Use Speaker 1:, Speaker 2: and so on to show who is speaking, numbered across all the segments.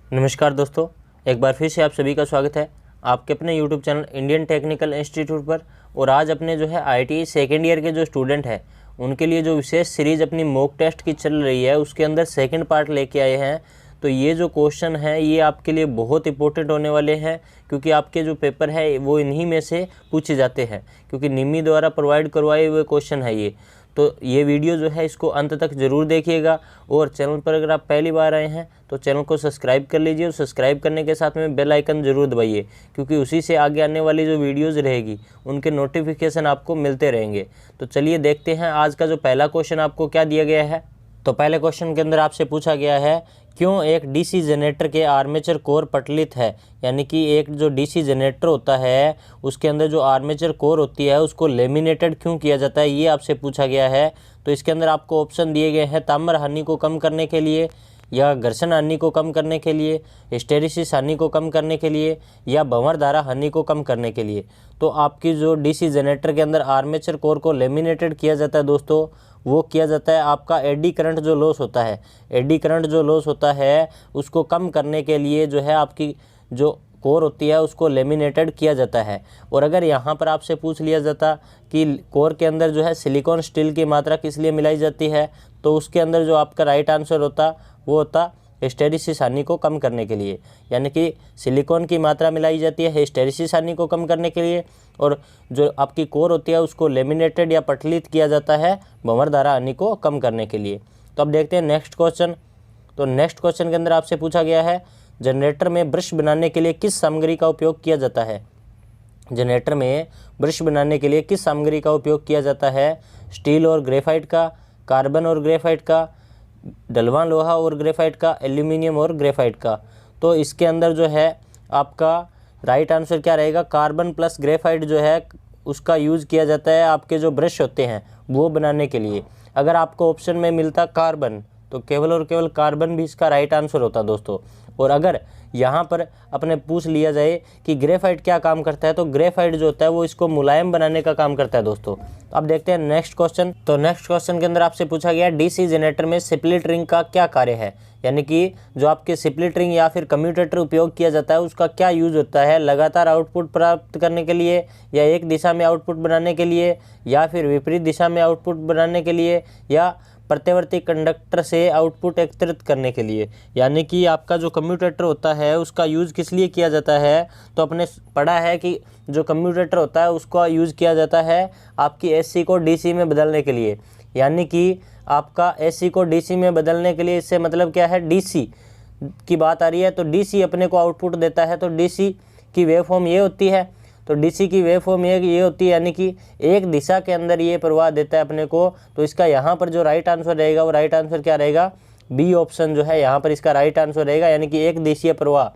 Speaker 1: नमस्कार दोस्तों, एक बार फिर से आप सभी का स्वागत है आपके अपने YouTube channel Indian technical institute पर। और आज अपने जो है आईटीआई सेकेंड ईयर के जो स्टूडेंट हैं उनके लिए जो विशेष सीरीज अपनी मॉक टेस्ट की चल रही है उसके अंदर सेकंड पार्ट लेके आए हैं। तो ये जो क्वेश्चन है ये आपके लिए बहुत इंपॉर्टेंट होने वाले हैं, क्योंकि आपके जो पेपर है वो इन्हीं में से पूछे जाते हैं, क्योंकि निमी द्वारा प्रोवाइड करवाए हुए क्वेश्चन है ये। तो ये वीडियो जो है इसको अंत तक ज़रूर देखिएगा। और चैनल पर अगर आप पहली बार आए हैं तो चैनल को सब्सक्राइब कर लीजिए और सब्सक्राइब करने के साथ में बेल आइकन ज़रूर दबाइए, क्योंकि उसी से आगे आने वाली जो वीडियोज़ रहेगी उनके नोटिफिकेशन आपको मिलते रहेंगे। तो चलिए देखते हैं आज का जो पहला क्वेश्चन आपको क्या दिया गया है। तो पहले क्वेश्चन के अंदर आपसे पूछा गया है, क्यों एक डीसी जनरेटर के आर्मेचर कोर पटलित है। यानी कि एक जो डीसी जनरेटर होता है उसके अंदर जो आर्मेचर कोर होती है उसको लेमिनेटेड क्यों किया जाता है, ये आपसे पूछा गया है। तो इसके अंदर आपको ऑप्शन दिए गए हैं, ताम्र हानि को कम करने के लिए, या घर्षण हानि को कम करने के लिए, हिस्टेरिसिस हानि को कम करने के लिए, या भंवर धारा हानि को कम करने के लिए। तो आपकी जो डीसी जनरेटर के अंदर आर्मेचर कोर को लेमिनेटेड किया जाता है दोस्तों, वो किया जाता है आपका एडी करंट जो लॉस होता है, एडी करंट जो लॉस होता है उसको कम करने के लिए जो है आपकी जो कोर होती है उसको लेमिनेटेड किया जाता है। और अगर यहाँ पर आपसे पूछ लिया जाता कि कोर के अंदर जो है सिलिकॉन स्टील की मात्रा किस लिए मिलाई जाती है, तो उसके अंदर जो आपका राइट आंसर होता वो होता हिस्टेरिसिस हानि को कम करने के लिए। यानी कि सिलिकॉन की मात्रा मिलाई जाती है हिस्टेरिसिस हानि को कम करने के लिए, और जो आपकी कोर होती है उसको लेमिनेटेड या पटलित किया जाता है भंवर धारा हानि को कम करने के लिए। तो अब देखते हैं नेक्स्ट क्वेश्चन। तो नेक्स्ट क्वेश्चन के अंदर आपसे पूछा गया है, जनरेटर में ब्रश बनाने के लिए किस सामग्री का उपयोग किया जाता है। जनरेटर में ब्रश बनाने के लिए किस सामग्री का उपयोग किया जाता है, स्टील और ग्रेफाइट का, कार्बन और ग्रेफाइट का, ढलवां लोहा और ग्रेफाइट का, एल्यूमिनियम और ग्रेफाइट का। तो इसके अंदर जो है आपका राइट आंसर क्या रहेगा, कार्बन प्लस ग्रेफाइट जो है उसका यूज़ किया जाता है आपके जो ब्रश होते हैं वो बनाने के लिए। अगर आपको ऑप्शन में मिलता कार्बन तो केवल और केवल कार्बन भी इसका राइट आंसर होता दोस्तों। और अगर यहाँ पर अपने पूछ लिया जाए कि ग्रेफाइट क्या काम करता है, तो ग्रेफाइट जो होता है वो इसको मुलायम बनाने का काम करता है दोस्तों। अब देखते हैं नेक्स्ट क्वेश्चन। तो नेक्स्ट क्वेश्चन के अंदर आपसे पूछा गया, डीसी जनरेटर में स्प्लिट रिंग का क्या कार्य है। यानी कि जो आपके स्प्लिट रिंग या फिर कम्यूटेटर उपयोग किया जाता है उसका क्या यूज होता है, लगातार आउटपुट प्राप्त करने के लिए, या एक दिशा में आउटपुट बनाने के लिए, या फिर विपरीत दिशा में आउटपुट बनाने के लिए, या प्रत्यवर्ती कंडक्टर से आउटपुट एकत्रित करने के लिए। यानी कि आपका जो कम्यूटेटर होता है उसका यूज़ किस लिए किया जाता है, तो अपने पढ़ा है कि जो कम्यूटेटर होता है उसका यूज़ किया जाता है आपकी एसी को डीसी में बदलने के लिए। यानी कि आपका एसी को डीसी में बदलने के लिए, इससे मतलब क्या है, डीसी की बात आ रही है तो डीसी अपने को आउटपुट देता है, तो डीसी की वेव फॉर्म ये होती है। तो डीसी की वेव फॉर्म ये होती है, यानी कि एक दिशा के अंदर ये प्रवाह देता है अपने को। तो इसका यहाँ पर जो राइट आंसर रहेगा वो राइट आंसर क्या रहेगा, बी ऑप्शन जो है यहाँ पर इसका राइट आंसर रहेगा। यानी कि एक दिशीय प्रवाह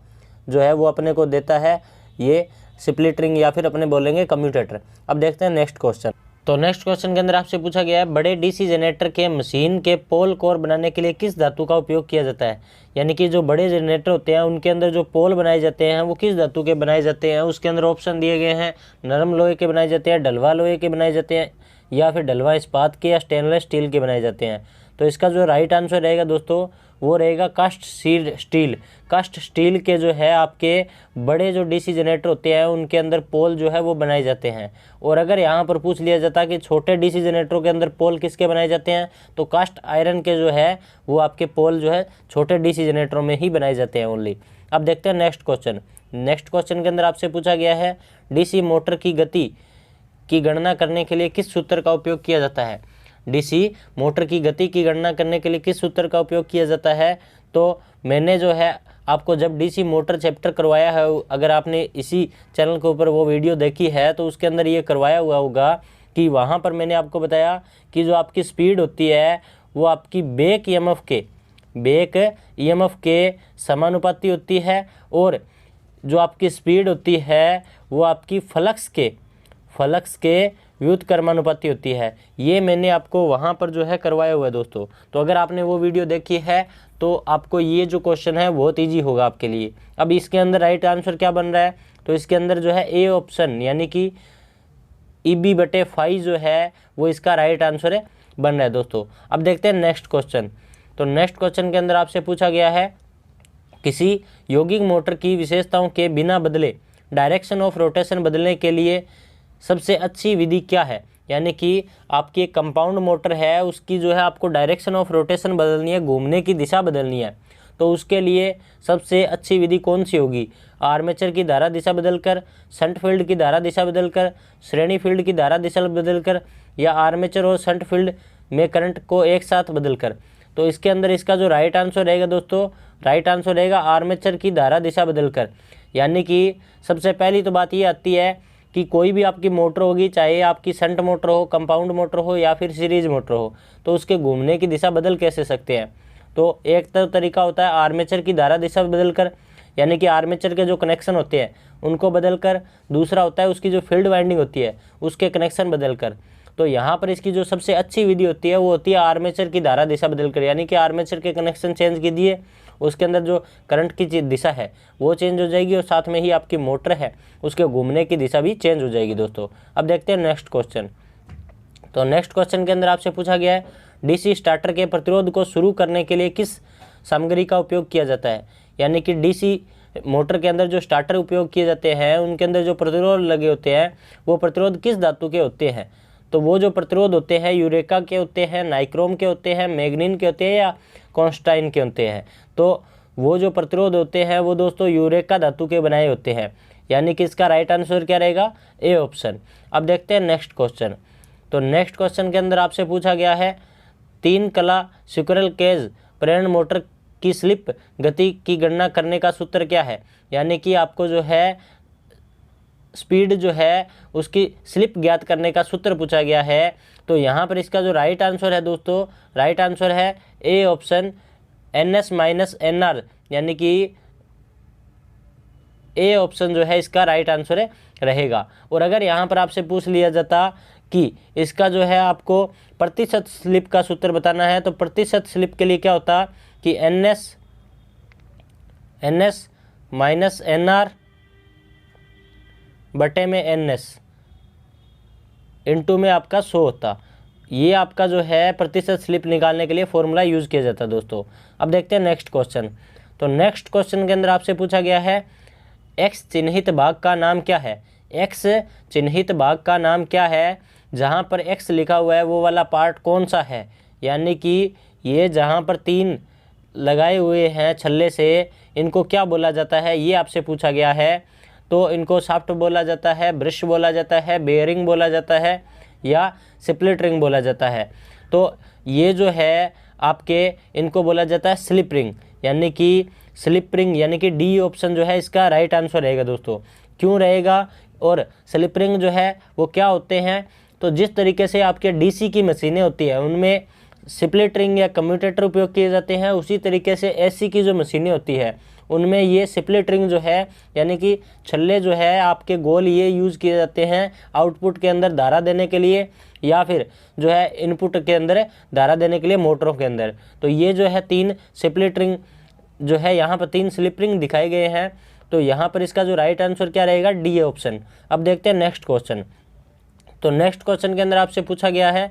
Speaker 1: जो है वो अपने को देता है ये स्प्लिट रिंग या फिर अपने बोलेंगे कम्यूटेटर। अब देखते हैं नेक्स्ट क्वेश्चन। तो नेक्स्ट क्वेश्चन के अंदर आपसे पूछा गया है, बड़े डीसी जनरेटर के मशीन के पोल कोर बनाने के लिए किस धातु का उपयोग किया जाता है। यानी कि जो बड़े जनरेटर होते हैं उनके अंदर जो पोल बनाए जाते हैं वो किस धातु के बनाए जाते हैं। उसके अंदर ऑप्शन दिए गए हैं, नरम लोहे के बनाए जाते हैं, ढलवा लोहे के बनाए जाते हैं, या फिर ढलवा इस्पात के या स्टेनलेस स्टील के बनाए जाते हैं। तो इसका जो राइट आंसर रहेगा दोस्तों वो रहेगा कास्ट स्टील। कास्ट स्टील के जो है आपके बड़े जो डीसी जनरेटर होते हैं उनके अंदर पोल जो है वो बनाए जाते हैं। और अगर यहाँ पर पूछ लिया जाता कि छोटे डीसी जनरेटरों के अंदर पोल किसके बनाए जाते हैं, तो कास्ट आयरन के जो है वो आपके पोल जो है छोटे डीसी जनरेटरों में ही बनाए जाते हैं ओनली। अब देखते हैं नेक्स्ट क्वेश्चन। नेक्स्ट क्वेश्चन के अंदर आपसे पूछा गया है, डीसी मोटर की गति की गणना करने के लिए किस सूत्र का उपयोग किया जाता है। डीसी मोटर की गति की गणना करने के लिए किस सूत्र का उपयोग किया जाता है। तो मैंने जो है आपको जब डीसी मोटर चैप्टर करवाया है, अगर आपने इसी चैनल के ऊपर वो वीडियो देखी है तो उसके अंदर ये करवाया हुआ होगा कि वहाँ पर मैंने आपको बताया कि जो आपकी स्पीड होती है वो आपकी बेक ईएमएफ के समानुपाती होती है, और जो आपकी स्पीड होती है वो आपकी फ्लक्स के व्युत्क्रमानुपाती होती है। ये मैंने आपको वहाँ पर जो है करवाया हुआ है दोस्तों। तो अगर आपने वो वीडियो देखी है तो आपको ये जो क्वेश्चन है बहुत ईजी होगा आपके लिए। अब इसके अंदर राइट आंसर क्या बन रहा है, तो इसके अंदर जो है ए ऑप्शन यानी कि EB/φ जो है वो इसका राइट आंसर बन रहा है दोस्तों। अब देखते हैं नेक्स्ट क्वेश्चन। तो नेक्स्ट क्वेश्चन के अंदर आपसे पूछा गया है किसी यौगिक मोटर की विशेषताओं के बिना बदले डायरेक्शन ऑफ रोटेशन बदलने के लिए सबसे अच्छी विधि क्या है। यानी कि आपकी एक कंपाउंड मोटर है, उसकी जो है आपको डायरेक्शन ऑफ रोटेशन बदलनी है, घूमने की दिशा बदलनी है, तो उसके लिए सबसे अच्छी विधि कौन सी होगी। आर्मेचर की धारा दिशा बदलकर, शंट फील्ड की धारा दिशा बदलकर, श्रेणी फील्ड की धारा दिशा बदलकर, या आर्मेचर और शंट फील्ड में करंट को एक साथ बदलकर। तो इसके अंदर इसका जो राइट आंसर रहेगा दोस्तों, राइट आंसर रहेगा आर्मेचर की धारा दिशा बदलकर। यानी कि सबसे पहली तो बात ये आती है कि कोई भी आपकी मोटर होगी, चाहे आपकी शंट मोटर हो, कंपाउंड मोटर हो या फिर सीरीज मोटर हो, तो उसके घूमने की दिशा बदल कैसे सकते हैं। तो एक तो तरीका होता है आर्मेचर की धारा दिशा बदलकर, यानी कि आर्मेचर के जो कनेक्शन होते हैं उनको बदलकर। दूसरा होता है उसकी जो फील्ड वाइंडिंग होती है उसके कनेक्शन बदलकर। तो यहाँ पर इसकी जो सबसे अच्छी विधि होती है वो होती है आर्मेचर की धारा दिशा बदलकर, यानी कि आर्मेचर के कनेक्शन चेंज कीजिए, उसके अंदर जो करंट की दिशा है वो चेंज हो जाएगी और साथ में ही आपकी मोटर है उसके घूमने की दिशा भी चेंज हो जाएगी दोस्तों। अब देखते हैं नेक्स्ट क्वेश्चन। तो नेक्स्ट क्वेश्चन के अंदर आपसे पूछा गया है डीसी स्टार्टर के प्रतिरोध को शुरू करने के लिए किस सामग्री का उपयोग किया जाता है। यानी कि डीसी मोटर के अंदर जो स्टार्टर उपयोग किए जाते हैं उनके अंदर जो प्रतिरोध लगे होते हैं वो प्रतिरोध किस धातु के होते हैं। तो वो जो प्रतिरोध होते हैं यूरेका के होते हैं, नाइक्रोम के होते हैं, मैग्नीन के होते हैं या कॉन्स्टाइन के होते हैं। तो वो जो प्रतिरोध होते हैं वो दोस्तों यूरेका धातु के बनाए होते हैं। यानी कि इसका राइट आंसर क्या रहेगा, ए ऑप्शन। अब देखते हैं नेक्स्ट क्वेश्चन। तो नेक्स्ट क्वेश्चन के अंदर आपसे पूछा गया है 3 कला स्क्विरल केज प्रेरण मोटर की स्लिप गति की गणना करने का सूत्र क्या है। यानी कि आपको जो है स्पीड जो है उसकी स्लिप ज्ञात करने का सूत्र पूछा गया है। तो यहाँ पर इसका जो राइट आंसर है दोस्तों, राइट आंसर है A option NS minus NR, यानी कि ए ऑप्शन जो है इसका राइट आंसर रहेगा। और अगर यहाँ पर आपसे पूछ लिया जाता कि इसका जो है आपको प्रतिशत स्लिप का सूत्र बताना है, तो प्रतिशत स्लिप के लिए क्या होता कि NS माइनस NR बटे में NS इंटू में आपका 100 होता। ये आपका जो है प्रतिशत स्लिप निकालने के लिए फॉर्मूला यूज़ किया जाता है दोस्तों। अब देखते हैं नेक्स्ट क्वेश्चन। तो नेक्स्ट क्वेश्चन के अंदर आपसे पूछा गया है एक्स चिन्हित भाग का नाम क्या है। एक्स चिन्हित भाग का नाम क्या है, जहाँ पर एक्स लिखा हुआ है वो वाला पार्ट कौन सा है। यानी कि ये जहाँ पर 3 लगाए हुए हैं छल्ले से, इनको क्या बोला जाता है ये आपसे पूछा गया है। तो इनको शाफ्ट बोला जाता है, ब्रश बोला जाता है, बेयरिंग बोला जाता है या स्प्लिट रिंग बोला जाता है। तो ये जो है आपके इनको बोला जाता है स्लिप रिंग, यानी कि स्लिप रिंग, यानी कि डी ऑप्शन जो है इसका राइट आंसर रहेगा दोस्तों। क्यों रहेगा, और स्लिप रिंग जो है वो क्या होते हैं, तो जिस तरीके से आपके डीसी की मशीनें होती है उनमें स्प्लिट रिंग या कम्यूटेटर उपयोग किए जाते हैं, उसी तरीके से एसी की जो मशीनें होती है उनमें ये स्प्लिट रिंग जो है यानी कि छल्ले जो है आपके गोल ये यूज़ किए जाते हैं आउटपुट के अंदर धारा देने के लिए या फिर जो है इनपुट के अंदर धारा देने के लिए मोटरों के अंदर। तो ये जो है 3 स्प्लिट रिंग जो है यहाँ पर 3 स्लिप रिंग दिखाए गए हैं। तो यहाँ पर इसका जो राइट आंसर क्या रहेगा, डी ऑप्शन। अब देखते हैं नेक्स्ट क्वेश्चन। तो नेक्स्ट क्वेश्चन के अंदर आपसे पूछा गया है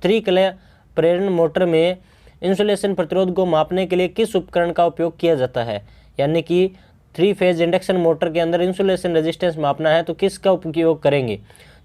Speaker 1: 3 कला प्रेरण मोटर में इंसुलेशन प्रतिरोध को मापने के लिए किस उपकरण का उपयोग किया जाता है। यानी कि 3 फेज इंडक्शन मोटर के अंदर इंसुलेशन रेजिस्टेंस मापना है तो किसका उपयोग करेंगे।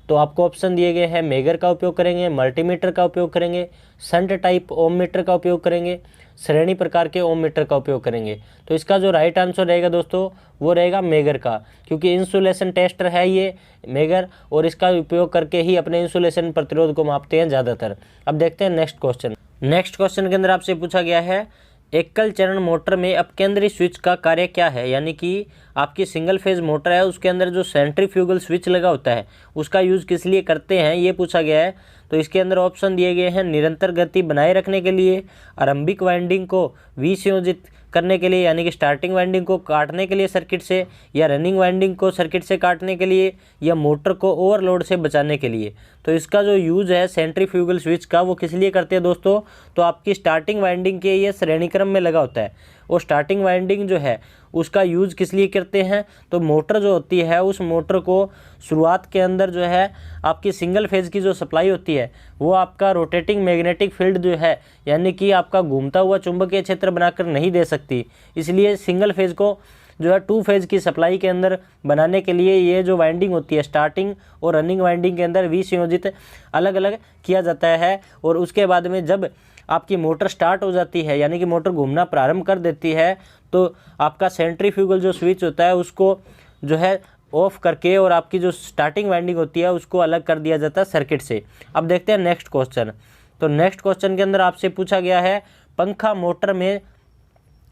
Speaker 1: तो आपको ऑप्शन दिए गए हैं मेगर का उपयोग करेंगे, मल्टीमीटर का उपयोग करेंगे, शंट टाइप ओम मीटर का उपयोग करेंगे, श्रेणी प्रकार के ओम मीटर का उपयोग करेंगे। तो इसका जो राइट आंसर रहेगा दोस्तों वो रहेगा मेगर का, क्योंकि इंसुलेशन टेस्टर है ये मेगर और इसका उपयोग करके ही अपने इंसुलेशन प्रतिरोध को मापते हैं ज़्यादातर। अब देखते हैं नेक्स्ट क्वेश्चन। नेक्स्ट क्वेश्चन के अंदर आपसे पूछा गया है एकल चरण मोटर में अपकेंद्री स्विच का कार्य क्या है। यानी कि आपकी सिंगल फेज मोटर है उसके अंदर जो सेंट्रीफ्यूगल स्विच लगा होता है उसका यूज़ किस लिए करते हैं ये पूछा गया है। तो इसके अंदर ऑप्शन दिए गए हैं निरंतर गति बनाए रखने के लिए, आरंभिक वाइंडिंग को विसंयोजित करने के लिए यानी कि स्टार्टिंग वाइंडिंग को काटने के लिए सर्किट से, या रनिंग वाइंडिंग को सर्किट से काटने के लिए, या मोटर को ओवरलोड से बचाने के लिए। तो इसका जो यूज़ है सेंट्रीफ्यूगल स्विच का वो किस लिए करते हैं दोस्तों, तो आपकी स्टार्टिंग वाइंडिंग के ये श्रेणी क्रम में लगा होता है और स्टार्टिंग वाइंडिंग जो है उसका यूज़ किस लिए करते हैं, तो मोटर जो होती है उस मोटर को शुरुआत के अंदर जो है आपकी सिंगल फेज़ की जो सप्लाई होती है वो आपका रोटेटिंग मैग्नेटिक फील्ड जो है यानी कि आपका घूमता हुआ चुंबकीय क्षेत्र बनाकर नहीं दे सकती, इसलिए सिंगल फेज़ को जो है 2 फेज़ की सप्लाई के अंदर बनाने के लिए ये जो वाइंडिंग होती है स्टार्टिंग और रनिंग वाइंडिंग के अंदर विसंयोजित अलग अलग किया जाता है। और उसके बाद में जब आपकी मोटर स्टार्ट हो जाती है यानी कि मोटर घूमना प्रारंभ कर देती है तो आपका सेंट्रीफ्यूगल जो स्विच होता है उसको जो है ऑफ करके और आपकी जो स्टार्टिंग वाइंडिंग होती है उसको अलग कर दिया जाता है सर्किट से। अब देखते हैं नेक्स्ट क्वेश्चन। तो नेक्स्ट क्वेश्चन के अंदर आपसे पूछा गया है पंखा मोटर में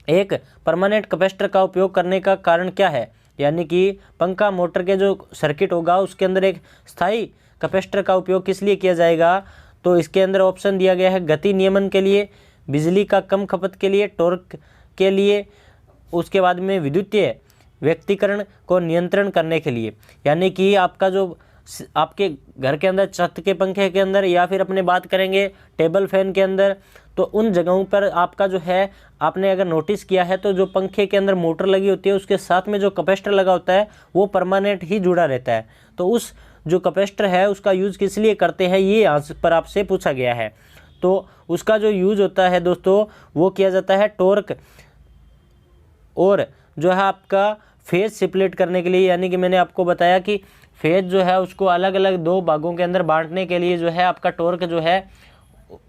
Speaker 1: एक परमानेंट कैपेसिटर का उपयोग करने का कारण क्या है, यानी कि पंखा मोटर के जो सर्किट होगा उसके अंदर एक स्थायी कैपेसिटर का उपयोग किस लिए किया जाएगा, तो इसके अंदर ऑप्शन दिया गया है गति नियमन के लिए, बिजली का कम खपत के लिए, टॉर्क के लिए, उसके बाद में विद्युतीय व्यक्तिकरण को नियंत्रण करने के लिए। यानी कि आपका जो आपके घर के अंदर छत के पंखे के अंदर या फिर अपने बात करेंगे टेबल फैन के अंदर, तो उन जगहों पर आपका जो है आपने अगर नोटिस किया है तो जो पंखे के अंदर मोटर लगी होती है उसके साथ में जो कैपेसिटर लगा होता है वो परमानेंट ही जुड़ा रहता है। तो उस जो कैपेसिटर है उसका यूज़ किस लिए करते हैं ये यहाँ पर आपसे पूछा गया है। तो उसका जो यूज़ होता है दोस्तों वो किया जाता है टॉर्क और जो है आपका फेज स्प्लिट करने के लिए, यानी कि मैंने आपको बताया कि फेज जो है उसको अलग अलग 2 भागों के अंदर बांटने के लिए जो है आपका टॉर्क जो है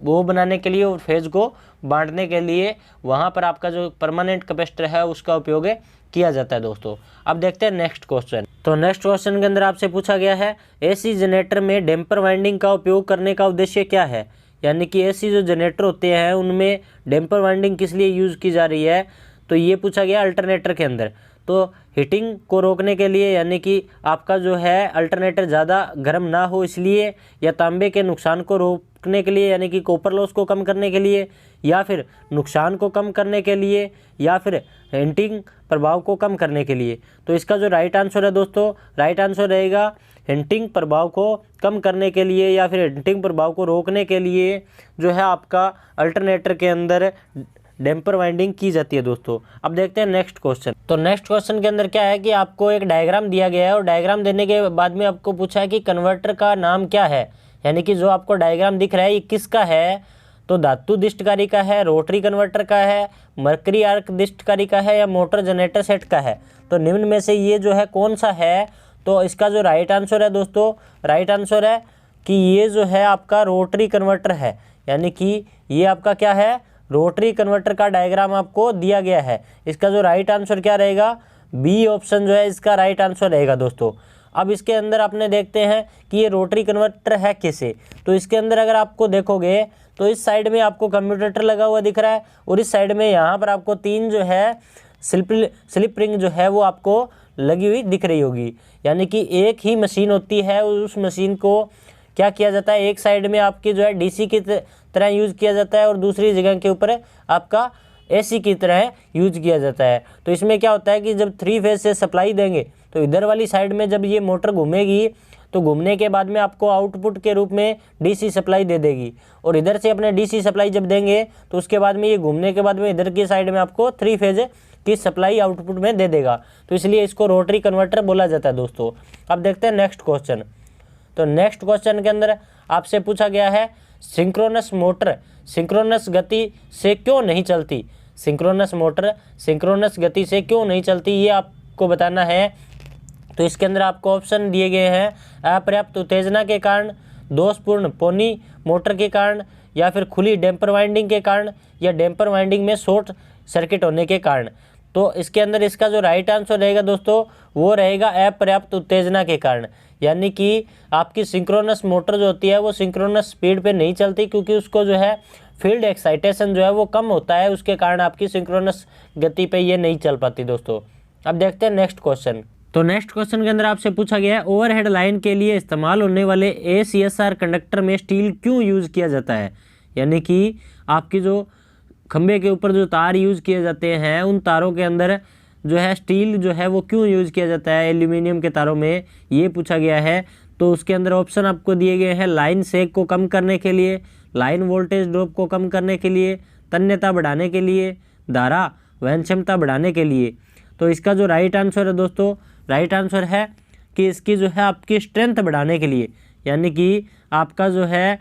Speaker 1: वो बनाने के लिए और फेज को बांटने के लिए वहाँ पर आपका जो परमानेंट कैपेसिटर है उसका उपयोग किया जाता है दोस्तों। अब देखते हैं नेक्स्ट क्वेश्चन। तो नेक्स्ट क्वेश्चन के अंदर आपसे पूछा गया है एसी जनरेटर में डैम्पर वाइंडिंग का उपयोग करने का उद्देश्य क्या है, यानी कि एसी जो जनरेटर होते हैं उनमें डैम्पर वाइंडिंग किस लिए यूज़ की जा रही है, तो ये पूछा गया अल्टरनेटर के अंदर। तो हीटिंग को रोकने के लिए, यानी कि आपका जो है अल्टरनेटर ज़्यादा गर्म ना हो इसलिए, या तांबे के नुकसान को रोकने के लिए यानी कि कॉपर लॉस को कम करने के लिए, या फिर नुकसान को कम करने के लिए, या फिर हिंटिंग प्रभाव को कम करने के लिए। तो इसका जो राइट आंसर है दोस्तों, राइट आंसर रहेगा हिंटिंग प्रभाव को कम करने के लिए या फिर हिंटिंग प्रभाव को रोकने के लिए जो है आपका अल्टरनेटर के अंदर डैम्पर वाइंडिंग की जाती है दोस्तों। अब देखते हैं नेक्स्ट क्वेश्चन। तो नेक्स्ट क्वेश्चन के अंदर क्या है कि आपको एक डायग्राम दिया गया है और डायग्राम देने के बाद में आपको पूछा है कि कन्वर्टर का नाम क्या है, यानी कि जो आपको डायग्राम दिख रहा है ये किसका है, तो धातु डिस्टकारी का है, रोटरी कन्वर्टर का है, मरकरी आर्क डिस्टकारी का है, या मोटर जनरेटर सेट का है। तो निम्न में से ये जो है कौन सा है, तो इसका जो राइट आंसर है दोस्तों, राइट आंसर है कि ये जो है आपका रोटरी कन्वर्टर है, यानी कि ये आपका क्या है रोटरी कन्वर्टर का डायग्राम आपको दिया गया है। इसका जो राइट आंसर क्या रहेगा, बी ऑप्शन जो है इसका राइट आंसर रहेगा दोस्तों। अब इसके अंदर अपने देखते हैं कि ये रोटरी कन्वर्टर है कैसे। तो इसके अंदर अगर आपको देखोगे तो इस साइड में आपको कम्यूटेटर लगा हुआ दिख रहा है और इस साइड में यहाँ पर आपको 3 जो है स्लिप रिंग जो है वो आपको लगी हुई दिख रही होगी, यानी कि एक ही मशीन होती है। उस मशीन को क्या किया जाता है, एक साइड में आपकी जो है डीसी की तरह यूज़ किया जाता है और दूसरी जगह के ऊपर आपका एसी की तरह यूज किया जाता है। तो इसमें क्या होता है कि जब 3 फेज से सप्लाई देंगे तो इधर वाली साइड में जब ये मोटर घूमेगी तो घूमने के बाद में आपको आउटपुट के रूप में डीसी सप्लाई दे देगी, और इधर से अपने डीसी सप्लाई जब देंगे तो उसके बाद में ये घूमने के बाद में इधर की साइड में आपको 3 फेज की सप्लाई आउटपुट में दे देगा। तो इसलिए इसको रोटरी कन्वर्टर बोला जाता है दोस्तों। अब देखते हैं नेक्स्ट क्वेश्चन। तो नेक्स्ट क्वेश्चन के अंदर आपसे पूछा गया है सिंक्रोनस मोटर सिंक्रोनस गति से क्यों नहीं चलती, सिंक्रोनस मोटर सिंक्रोनस गति से क्यों नहीं चलती, ये आपको बताना है। तो इसके अंदर आपको ऑप्शन दिए गए हैं अपर्याप्त उत्तेजना के कारण, दोषपूर्ण पोनी मोटर के कारण, या फिर खुली डैम्पर वाइंडिंग के कारण, या डैम्पर वाइंडिंग में शॉर्ट सर्किट होने के कारण। तो इसके अंदर इसका जो राइट आंसर रहेगा दोस्तों वो रहेगा अपर्याप्त उत्तेजना के कारण, यानी कि आपकी सिंक्रोनस मोटर जो होती है वो सिंक्रोनस स्पीड पे नहीं चलती क्योंकि उसको जो है फील्ड एक्साइटेशन जो है वो कम होता है, उसके कारण आपकी सिंक्रोनस गति पे ये नहीं चल पाती दोस्तों। अब देखते हैं नेक्स्ट क्वेश्चन। तो नेक्स्ट क्वेश्चन के अंदर आपसे पूछा गया है ओवरहेड लाइन के लिए इस्तेमाल होने वाले ACSR कंडक्टर में स्टील क्यों यूज़ किया जाता है, यानी कि आपकी जो खंबे के ऊपर जो तार यूज़ किए जाते हैं उन तारों के अंदर जो है स्टील जो है वो क्यों यूज़ किया जाता है एल्यूमिनियम के तारों में, ये पूछा गया है। तो उसके अंदर ऑप्शन आपको दिए गए हैं लाइन सेक को कम करने के लिए, लाइन वोल्टेज ड्रॉप को कम करने के लिए, तन्यता बढ़ाने के लिए, धारा वहन क्षमता बढ़ाने के लिए। तो इसका जो राइट आंसर है दोस्तों, राइट आंसर है कि इसकी जो है आपकी स्ट्रेंथ बढ़ाने के लिए, यानी कि आपका जो है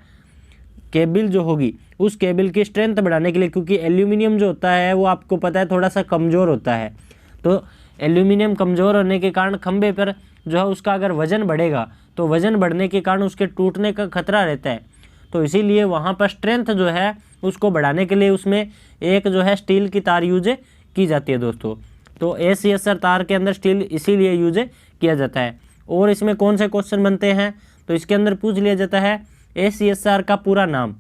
Speaker 1: केबल जो होगी उस केबल की स्ट्रेंथ बढ़ाने के लिए, क्योंकि एल्यूमिनियम जो होता है वो आपको पता है थोड़ा सा कमज़ोर होता है। तो एल्यूमिनियम कमज़ोर होने के कारण खंभे पर जो है उसका अगर वज़न बढ़ेगा तो वज़न बढ़ने के कारण उसके टूटने का खतरा रहता है। तो इसीलिए वहाँ पर स्ट्रेंथ जो है उसको बढ़ाने के लिए उसमें एक जो है स्टील की तार यूज की जाती है दोस्तों। तो ACSR तार के अंदर स्टील इसीलिए यूज किया जाता है। और इसमें कौन से क्वेश्चन बनते हैं, तो इसके अंदर पूछ लिया जाता है ACSR का पूरा नाम,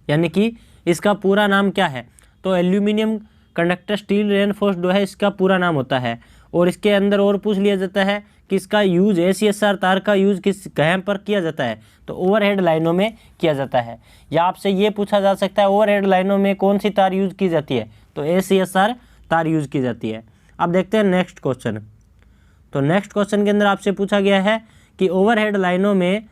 Speaker 1: यानी कि इसका पूरा नाम क्या है। तो एल्यूमिनियम कंडक्टर स्टील रेनफोर्स्ड जो है इसका पूरा नाम होता है। और इसके अंदर और पूछ लिया जाता है कि इसका यूज ACSR तार का यूज किस कहाँ पर किया जाता है, तो ओवरहेड लाइनों में किया जाता है। या आपसे ये पूछा जा सकता है ओवरहेड लाइनों में कौन सी तार यूज की जाती है, तो ACSR तार यूज की जाती है। अब देखते हैं नेक्स्ट क्वेश्चन। तो नेक्स्ट क्वेश्चन के अंदर आपसे पूछा गया है कि ओवरहेड लाइनों में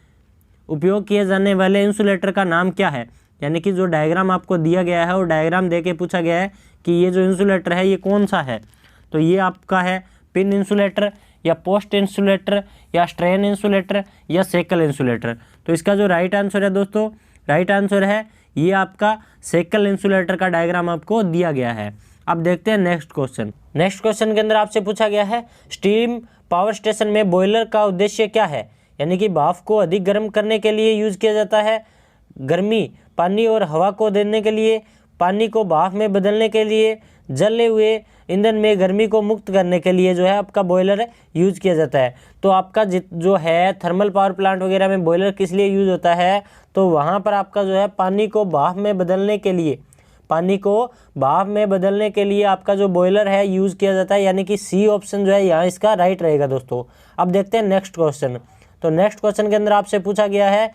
Speaker 1: उपयोग किए जाने वाले इंसुलेटर का नाम क्या है, यानी कि जो डायग्राम आपको दिया गया है और डायग्राम दे के पूछा गया है कि ये जो इंसुलेटर है ये कौन सा है। तो ये आपका है पिन इंसुलेटर या पोस्ट इंसुलेटर या स्ट्रेन इंसुलेटर या सेकल इंसुलेटर। तो इसका जो राइट आंसर है दोस्तों, राइट आंसर है ये आपका सेकल इंसुलेटर का डायग्राम आपको दिया गया है। अब देखते हैं नेक्स्ट क्वेश्चन। नेक्स्ट क्वेश्चन के अंदर आपसे पूछा गया है स्टीम पावर स्टेशन में बॉयलर का उद्देश्य क्या है, यानी कि भाप को अधिक गर्म करने के लिए यूज किया जाता है, गर्मी पानी और हवा को देने के लिए, पानी को भाप में बदलने के लिए, जले हुए ईंधन में गर्मी को मुक्त करने के लिए जो है आपका बॉयलर यूज किया जाता है। तो आपका जो है थर्मल पावर प्लांट वगैरह में बॉयलर किस लिए यूज होता है, तो वहाँ पर आपका जो है पानी को भाप में बदलने के लिए, पानी को भाप में बदलने के लिए आपका जो बॉयलर है यूज़ किया जाता है, यानी कि सी ऑप्शन जो है यहाँ इसका राइट रहेगा दोस्तों। अब देखते हैं नेक्स्ट क्वेश्चन। तो नेक्स्ट क्वेश्चन के अंदर आपसे पूछा गया है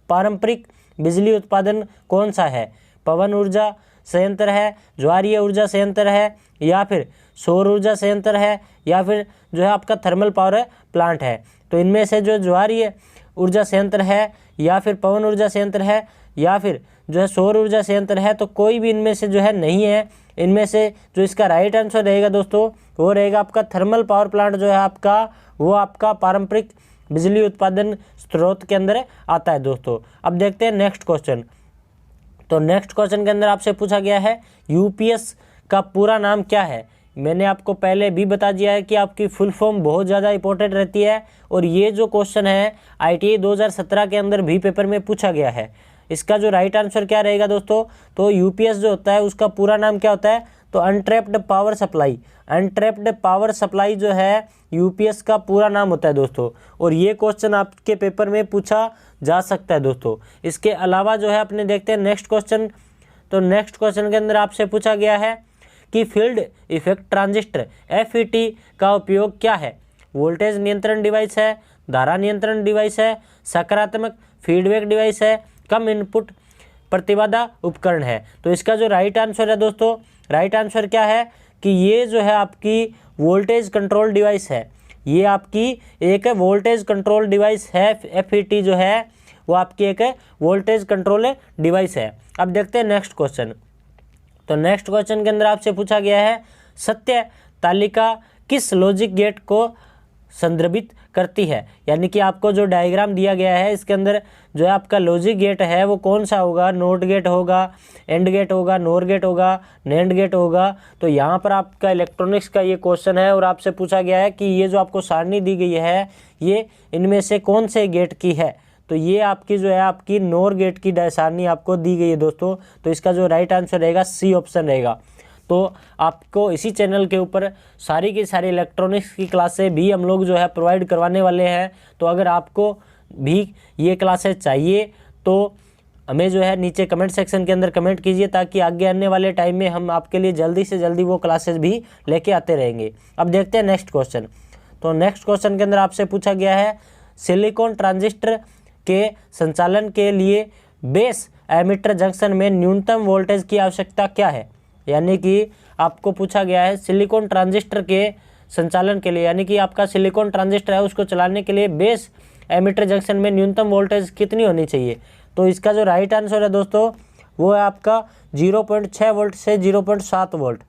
Speaker 1: पारंपरिक बिजली उत्पादन कौन सा है, पवन ऊर्जा संयंत्र है, ज्वारीय ऊर्जा संयंत्र है, या फिर सौर ऊर्जा संयंत्र है, या फिर जो है आपका थर्मल पावर प्लांट है। तो इनमें से जो ज्वारीय ऊर्जा संयंत्र है या फिर पवन ऊर्जा संयंत्र है या फिर जो है सौर ऊर्जा संयंत्र है, तो कोई भी इनमें से जो है नहीं है। इनमें से जो इसका राइट आंसर रहेगा दोस्तों वो रहेगा आपका थर्मल पावर प्लांट जो है आपका, वो आपका पारंपरिक बिजली उत्पादन स्रोत के अंदर आता है दोस्तों। अब देखते हैं नेक्स्ट क्वेश्चन। तो नेक्स्ट क्वेश्चन के अंदर आपसे पूछा गया है यूपीएस का पूरा नाम क्या है। मैंने आपको पहले भी बता दिया है कि आपकी फुल फॉर्म बहुत ज़्यादा इंपॉर्टेंट रहती है, और ये जो क्वेश्चन है ITI 2017 के अंदर भी पेपर में पूछा गया है। इसका जो राइट आंसर क्या रहेगा दोस्तों, तो यूपीएस जो होता है उसका पूरा नाम क्या होता है, तो अनट्रैप्ड पावर सप्लाई। अनट्रैप्ड पावर सप्लाई जो है यूपीएस का पूरा नाम होता है दोस्तों, और ये क्वेश्चन आपके पेपर में पूछा जा सकता है दोस्तों। इसके अलावा जो है अपने देखते हैं नेक्स्ट क्वेश्चन। तो नेक्स्ट क्वेश्चन के अंदर आपसे पूछा गया है कि फील्ड इफेक्ट ट्रांजिस्टर FET का उपयोग क्या है, वोल्टेज नियंत्रण डिवाइस है, धारा नियंत्रण डिवाइस है, सकारात्मक फीडबैक डिवाइस है, कम इनपुट प्रतिबाधा उपकरण है। तो इसका जो राइट आंसर है दोस्तों, राइट आंसर क्या है कि ये जो है आपकी वोल्टेज कंट्रोल डिवाइस है। ये आपकी एक वोल्टेज कंट्रोल डिवाइस है। FET जो है वो आपकी एक वोल्टेज कंट्रोल डिवाइस है। अब देखते हैं नेक्स्ट क्वेश्चन। तो नेक्स्ट क्वेश्चन के अंदर आपसे पूछा गया है सत्य तालिका किस लॉजिक गेट को संदर्भित करती है, यानी कि आपको जो डायग्राम दिया गया है इसके अंदर जो है आपका लॉजिक गेट है वो कौन सा होगा, नोट गेट होगा, एंड गेट होगा, नोर गेट होगा, नैंड गेट होगा। तो यहाँ पर आपका इलेक्ट्रॉनिक्स का ये क्वेश्चन है और आपसे पूछा गया है कि ये जो आपको सारणी दी गई है ये इनमें से कौन से गेट की है। तो ये आपकी जो है आपकी नोर गेट की सारणी आपको दी गई है दोस्तों। तो इसका जो राइट आंसर रहेगा सी ऑप्शन रहेगा। तो आपको इसी चैनल के ऊपर सारी की सारी इलेक्ट्रॉनिक्स की क्लासें भी हम लोग जो है प्रोवाइड करवाने वाले हैं। तो अगर आपको भी ये क्लासेस चाहिए तो हमें जो है नीचे कमेंट सेक्शन के अंदर कमेंट कीजिए, ताकि आगे आने वाले टाइम में हम आपके लिए जल्दी से जल्दी वो क्लासेस भी लेके आते रहेंगे। अब देखते हैं नेक्स्ट क्वेश्चन। तो नेक्स्ट क्वेश्चन के अंदर आपसे पूछा गया है सिलिकॉन ट्रांजिस्टर के संचालन के लिए बेस एमिटर जंक्शन में न्यूनतम वोल्टेज की आवश्यकता क्या है, यानी कि आपको पूछा गया है सिलिकॉन ट्रांजिस्टर के संचालन के लिए, यानी कि आपका सिलिकॉन ट्रांजिस्टर है उसको चलाने के लिए बेस एमिटर जंक्शन में न्यूनतम वोल्टेज कितनी होनी चाहिए। तो इसका जो राइट आंसर है दोस्तों वो है आपका 0.6 वोल्ट से 0.7 वोल्ट।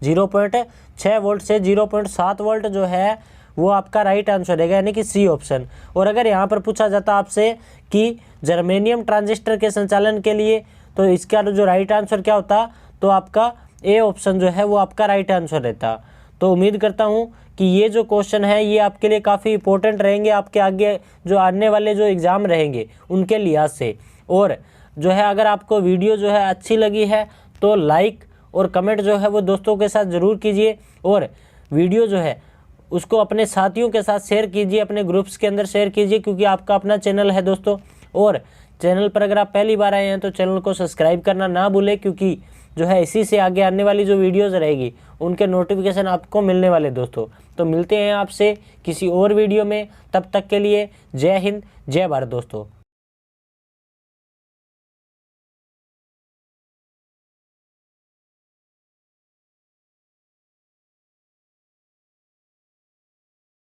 Speaker 2: 0.6 वोल्ट से 0.7 वोल्ट जो है वो आपका राइट आंसर रहेगा, यानी कि सी ऑप्शन। और अगर यहाँ पर पूछा जाता आपसे कि जर्मेनियम ट्रांजिस्टर के संचालन के लिए, तो इसका जो राइट आंसर क्या होता, तो आपका ए ऑप्शन जो है वो आपका राइट आंसर रहता। तो उम्मीद करता हूँ कि ये जो क्वेश्चन है ये आपके लिए काफ़ी इंपॉर्टेंट रहेंगे, आपके आगे जो आने वाले जो एग्ज़ाम रहेंगे उनके लिहाज से। और जो है अगर आपको वीडियो जो है अच्छी लगी है तो लाइक और कमेंट जो है वो दोस्तों के साथ ज़रूर कीजिए, और वीडियो जो है उसको अपने साथियों के साथ शेयर कीजिए, अपने ग्रुप्स के अंदर शेयर कीजिए, क्योंकि आपका अपना चैनल है दोस्तों। और चैनल पर अगर आप पहली बार आए हैं तो चैनल को सब्सक्राइब करना ना भूलें, क्योंकि जो है इसी से आगे आने वाली जो वीडियोज़ रहेगी उनके नोटिफिकेशन आपको मिलने वाले दोस्तों। तो मिलते हैं आपसे किसी और वीडियो में, तब तक के लिए जय हिंद जय भारत दोस्तों।